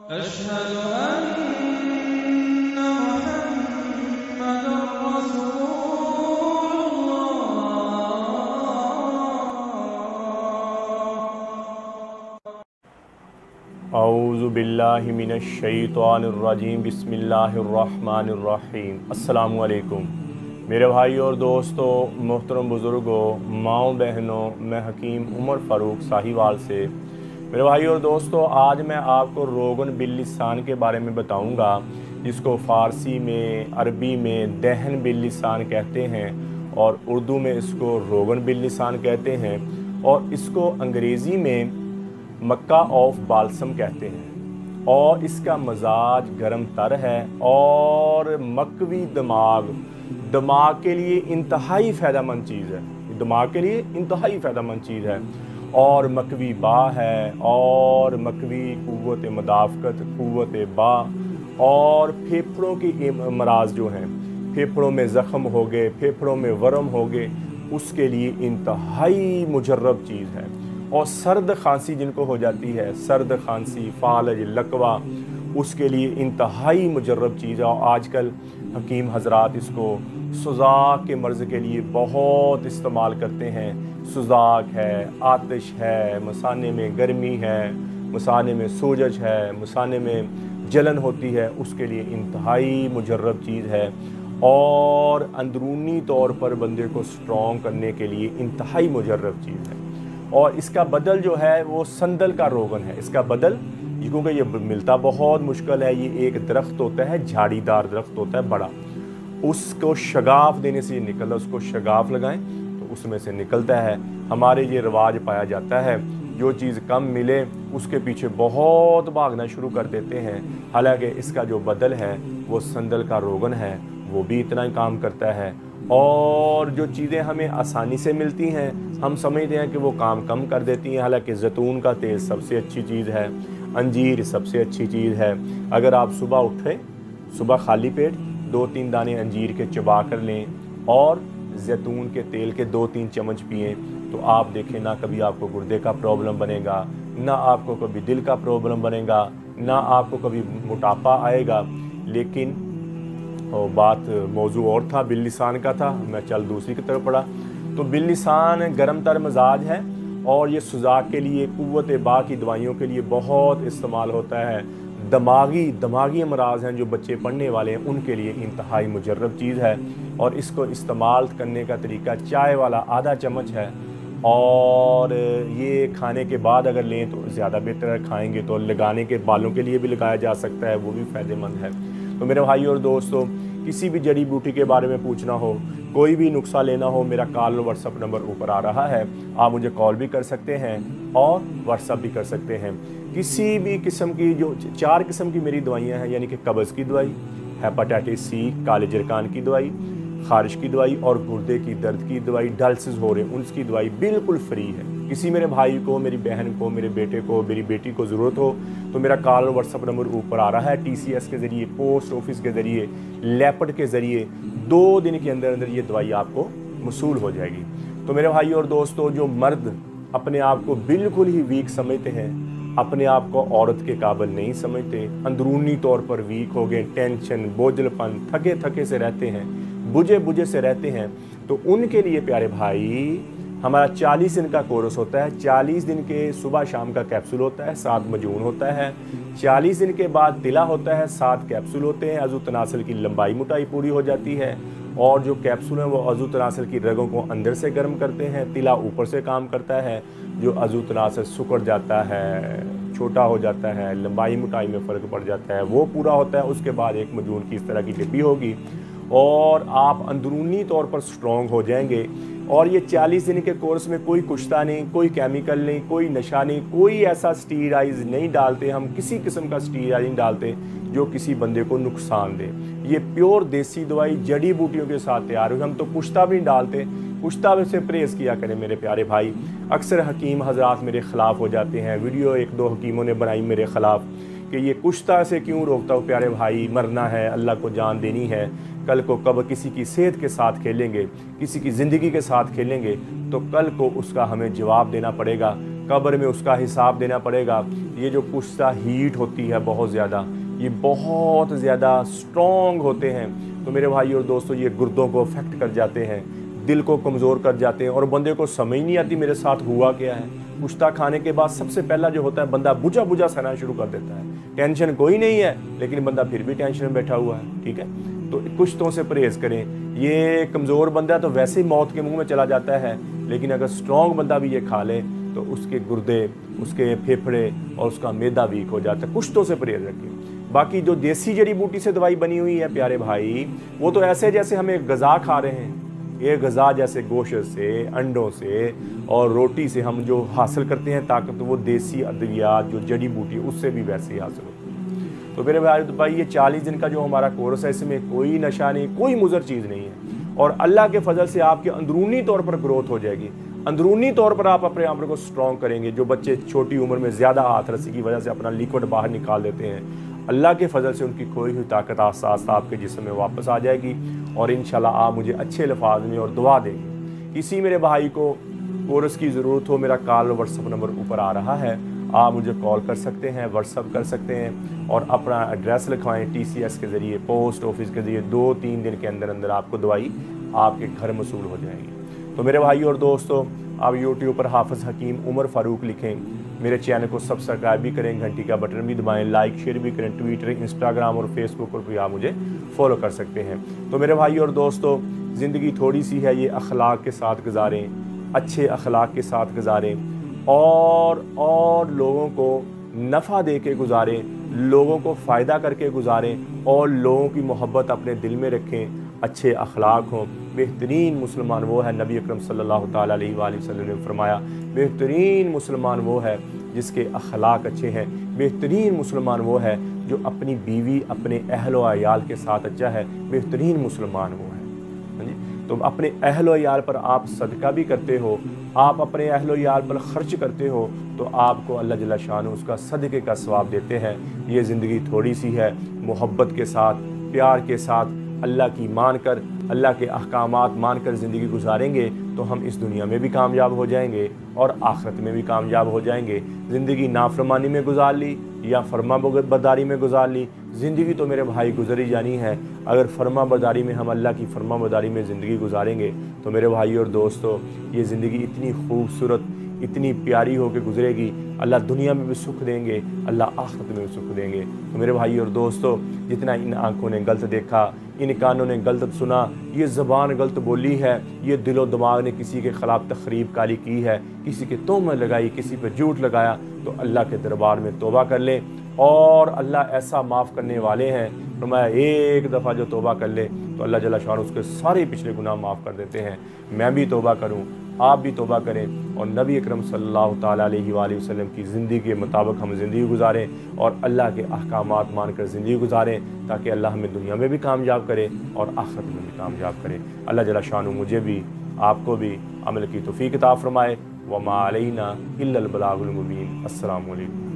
अशहदु अन्ना मुहम्मदुर रसूलुल्लाह। औज़ु बिल्लाहि मिनश शैतानिर रजीम। बिस्मिल्लाहिर रहमानिर रहीम। अस्सलामु अलैकुम मेरे भाई और दोस्तों, मोहतरम बुज़ुर्गों, माओ बहनों, मैं हकीम उमर फ़ारूक साहिवाल से। मेरे भाई और दोस्तों, आज मैं आपको रोगन बिल लिसान के बारे में बताऊंगा, जिसको फ़ारसी में, अरबी में दहन बिल लिसान कहते हैं और उर्दू में इसको रोगन बिल लिसान कहते हैं और इसको अंग्रेज़ी में मक्का ऑफ बालसम कहते हैं। और इसका मजाज गरम तर है और मकवी दिमाग के लिए इंतहाई फ़ायदेमंद चीज़ है। दिमाग के लिए इंतहाई फ़ायदेमंद चीज़ है। और मकवी बा है और मकवी क़ुव्वत मदाफ़क़त, क़ुव्वत बा और फेफड़ों की मराज जो हैं, फेफड़ों में ज़ख़म हो गए, फेफड़ों में वरम हो गए, उसके लिए इंतहाई मुजर्रब चीज़ है। और सर्द खांसी जिनको हो जाती है, सर्द खांसी, फालज, लकवा, उसके लिए इंतहाई मुजर्रब चीज़ है। और आजकल हकीम हजरात इसको सुज़ाक के मर्ज़ के लिए बहुत इस्तेमाल करते हैं। सुज़ाक है, आतिश है, मसाने में गर्मी है, मसाने में सोजश है, मसाने में जलन होती है, उसके लिए इंतहाई मुजर्रब चीज़ है। और अंदरूनी तौर पर बंदे को स्ट्रॉन्ग करने के लिए इंतहाई मुजर्रब चीज़ है। और इसका बदल जो है वो संदल का रोगन है। इसका बदल, क्योंकि ये मिलता बहुत मुश्किल है, ये एक दरख्त होता है, झाड़ीदार दरख्त होता है बड़ा, उसको शगाफ देने से ये निकलता, उसको शगाफ लगाएं तो उसमें से निकलता है। हमारे ये रिवाज पाया जाता है, जो चीज़ कम मिले उसके पीछे बहुत भागना शुरू कर देते हैं। हालांकि इसका जो बदल है वो संदल का रोगन है, वो भी इतना ही काम करता है। और जो चीज़ें हमें आसानी से मिलती हैं हम समझते हैं कि वो काम कम कर देती हैं। हालांकि जैतून का तेल सबसे अच्छी चीज़ है, अंजीर सबसे अच्छी चीज़ है। अगर आप सुबह उठें, सुबह खाली पेट 2-3 दाने अंजीर के चबा कर लें और जैतून के तेल के 2-3 चम्मच पिएँ, तो आप देखें ना कभी आपको गुर्दे का प्रॉब्लम बनेगा, ना आपको कभी दिल का प्रॉब्लम बनेगा, ना आपको कभी मोटापा आएगा। लेकिन और बात मौजू और था, बिल लिसान का था, मैं चल दूसरी की तरफ पड़ा। तो बिल लिसान गर्म तर मजाज है और ये सुज़ाक के लिए, क़ुव्वत बा की दवाइयों के लिए बहुत इस्तेमाल होता है। दिमागी अमराज हैं जो बच्चे पढ़ने वाले हैं, उनके लिए इंतहाई मुजर्रब चीज़ है। और इसको इस्तेमाल करने का तरीका चाय वाला आधा चम्मच है और ये खाने के बाद अगर लें तो ज़्यादा बेहतर है। खाएँगे तो लगाने के, बालों के लिए भी लगाया जा सकता है, वो भी फ़ायदेमंद है। तो मेरे भाई और दोस्तों, किसी भी जड़ी बूटी के बारे में पूछना हो, कोई भी नुस्खा लेना हो, मेरा कॉल और व्हाट्सअप नंबर ऊपर आ रहा है। आप मुझे कॉल भी कर सकते हैं और व्हाट्सअप भी कर सकते हैं। किसी भी किस्म की, जो 4 किस्म की मेरी दवाइयाँ हैं, यानी कि कब्ज़ की दवाई, हेपाटाइटिस सी, काले जरकान की दवाई, ख़ारिश की दवाई और गुर्दे की दर्द की दवाई, डायलिसिस हो रहे हैं उसकी दवाई बिल्कुल फ्री है। किसी मेरे भाई को, मेरी बहन को, मेरे बेटे को, मेरी बेटी को ज़रूरत हो तो मेरा कॉल और व्हाट्सअप नंबर ऊपर आ रहा है। TCS के ज़रिए, पोस्ट ऑफिस के ज़रिए, लैपट के ज़रिए 2 दिन के अंदर अंदर ये दवाई आपको मसूल हो जाएगी। तो मेरे भाई और दोस्तों, जो मर्द अपने आप को बिल्कुल ही वीक समझते हैं, अपने आप को औरत के काबिल नहीं समझते, अंदरूनी तौर पर वीक हो गए, टेंशन, बोझलपन, थके थके से रहते हैं, बुझे से रहते हैं, तो उनके लिए प्यारे भाई हमारा 40 दिन का कोर्स होता है। 40 दिन के सुबह शाम का कैप्सूल होता है, 7 मजून होता है। 40 दिन के बाद तिला होता है, 7 कैप्सूल होते हैं। अज़ू तनासल की लंबाई मोटाई पूरी हो जाती है और जो कैप्सूल हैं वो अज़ू तनासल की रगों को अंदर से गर्म करते हैं, तिला ऊपर से काम करता है। जो अज़ू तनासल सुकड़ जाता है, छोटा हो जाता है, लंबाई मोटाई में फ़र्क पड़ जाता है, वो पूरा होता है। उसके बाद एक मजून की इस तरह की डिब्बी होगी और आप अंदरूनी तौर पर स्ट्रॉन्ग हो जाएंगे। और ये 40 दिन के कोर्स में कोई कुश्ता नहीं, कोई केमिकल नहीं, कोई नशा नहीं, कोई ऐसा स्टीराइज नहीं डालते, हम किसी किस्म का स्टीराइज नहीं डालते जो किसी बंदे को नुकसान दे। ये प्योर देसी दवाई जड़ी बूटियों के साथ तैयार हुई। हम तो कुश्ता भी नहीं डालते, कुश्ता से परहेज़ किया करें मेरे प्यारे भाई। अक्सर हकीम हजरात मेरे ख़िलाफ़ हो जाते हैं, वीडियो 1-2 हकीमों ने बनाई मेरे ख़िलाफ़ कि ये कुश्ता से क्यों रोकता हो प्यारे भाई, मरना है, अल्लाह को जान देनी है, कल को कब किसी की सेहत के साथ खेलेंगे, किसी की ज़िंदगी के साथ खेलेंगे तो कल को उसका हमें जवाब देना पड़ेगा। कब्र में उसका हिसाब देना पड़ेगा। ये जो कुश्ता हीट होती है बहुत ज़्यादा, ये बहुत ज़्यादा स्ट्रॉन्ग होते हैं। तो मेरे भाई और दोस्तों, ये गुर्दों को अफेक्ट कर जाते हैं, दिल को कमज़ोर कर जाते हैं और बंदे को समझ नहीं आती मेरे साथ हुआ क्या है। कुश्ता खाने के बाद सबसे पहला जो होता है, बंदा बुझा बुझा सहना शुरू कर देता है। टेंशन कोई नहीं है लेकिन बंदा फिर भी टेंशन में बैठा हुआ है। ठीक है, तो कुश्तों से परहेज़ करें। ये कमज़ोर बंदा तो वैसे ही मौत के मुंह में चला जाता है, लेकिन अगर स्ट्रॉन्ग बंदा भी ये खा ले तो उसके गुर्दे, उसके फेफड़े और उसका मैदा वीक हो जाता है। कुश्तों से परहेज़ रखें। बाकी जो देसी जड़ी बूटी से दवाई बनी हुई है प्यारे भाई, वो तो ऐसे जैसे हमें गज़ा खा रहे हैं। ये गज़ा जैसे गोश्त से, अंडों से और रोटी से हम जो हासिल करते हैं ताकत, वो देसी अद्वियात जो जड़ी बूटी उससे भी वैसे ही हासिल होती है। तो मेरे भाई ये 40 दिन का जो हमारा कोर्स है, इसमें कोई नशा नहीं, कोई मुज़र चीज़ नहीं है और अल्लाह के फजल से आपके अंदरूनी तौर पर ग्रोथ हो जाएगी। अंदरूनी तौर पर आप अपने आप को स्ट्रॉन्ग करेंगे। जो बच्चे छोटी उम्र में ज़्यादा हाथरसी की वजह से अपना लिक्विड बाहर निकाल देते हैं, अल्लाह के फजल से उनकी खोई हुई ताकत आस्ता आस्ता आपके जिस्म में वापस आ जाएगी और इंशाल्लाह आप मुझे अच्छे लफाज में और दुआ देंगे। किसी मेरे भाई को कोर्स की ज़रूरत हो, मेरा कॉल व्हाट्सअप नंबर ऊपर आ रहा है, आप मुझे कॉल कर सकते हैं, व्हाट्सअप कर सकते हैं और अपना एड्रेस लिखवाएं TCS के ज़रिए, पोस्ट ऑफिस के ज़रिए। 2-3 दिन के अंदर अंदर आपको दवाई आपके घर मसूल हो जाएगी। तो मेरे भाई और दोस्तों, आप YouTube पर हाफिज़ हकीम उमर फ़ारूक लिखें, मेरे चैनल को सब्सक्राइब भी करें, घंटी का बटन भी दबाएं, लाइक शेयर भी करें। ट्विटर, इंस्टाग्राम और फेसबुक पर भी आप मुझे फॉलो कर सकते हैं। तो मेरे भाई और दोस्तों, ज़िंदगी थोड़ी सी है, ये अखलाक के साथ गुजारें, अच्छे अखलाक के साथ गुजारें और लोगों को नफ़ा दे के गुजारें, लोगों को फ़ायदा करके गुजारें और लोगों की मोहब्बत अपने दिल में रखें। अच्छे अखलाक हों। बेहतरीन मुसलमान वो है, नबी अकरम सल्लल्लाहु ताला अलैहि वसल्लम ने फरमाया, बेहतरीन मुसलमान वो है जिसके अखलाक अच्छे हैं। बेहतरीन मुसलमान वो है जो अपनी बीवी, अपने अहल व अयाल के साथ अच्छा है। बेहतरीन मुसलमान वो है। तो अपने अहल व अयाल पर आप सदका भी करते हो, आप अपने अहल व अयाल पर ख़र्च करते हो, तो आपको अल्लाह जल्ल शानु उसका सदक़े का सवाब देते हैं। ये ज़िंदगी थोड़ी सी है, मोहब्बत के साथ, प्यार के साथ, अल्लाह की मान कर, अल्लाह के अहकामात मान कर ज़िंदगी गुजारेंगे तो हम इस दुनिया में भी कामयाब हो जाएंगे और आखिरत में भी कामयाब हो जाएंगे। ज़िंदगी नाफरमानी में गुजार ली या फरमा बरदारी में गुजार ली, ज़िंदगी तो मेरे भाई गुजरी जानी है। अगर फरमा बरदारी में हम अल्लाह की फरमा बरदारी में ज़िंदगी गुजारेंगे तो मेरे भाई और दोस्तों, ये ज़िंदगी इतनी खूबसूरत, इतनी प्यारी होकर गुजरेगी। अल्लाह दुनिया में भी सुख देंगे, अल्लाह आखिरत में भी सुख देंगे। तो मेरे भाई और दोस्तों, जितना इन आँखों ने गलत देखा, इन कानों ने गलत सुना, ये ज़बान गलत बोली है, ये दिलो दिमाग ने किसी के ख़िलाफ़ तखरीब कारी की है, किसी के तोहमत लगाई, किसी पर झूठ लगाया, तो अल्लाह के दरबार में तौबा कर लें और अल्लाह ऐसा माफ़ करने वाले हैं। तो मैं एक दफ़ा जो तौबा कर ले तो अल्लाह जल्ल शान उसके सारे पिछले गुनाह माफ़ कर देते हैं। मैं भी तौबा करूँ, आप भी तौबा करें और नबी अकरम सल्लल्लाहु ताला अलैहि वसल्लम की ज़िंदगी के मुताबिक हम ज़िंदगी गुजारें और अल्लाह के अहकामात मानकर ज़िंदगी गुजारें, ताकि अल्लाह हमें दुनिया में भी कामयाब करे और आखिरत में भी कामयाब करे। अल्लाह जल्ल शानु मुझे भी, आपको भी अमल की तौफीक अता फरमाए। वमा अलैना इल्लल बलागुल मुबीन। अस्सलामु अलैकुम।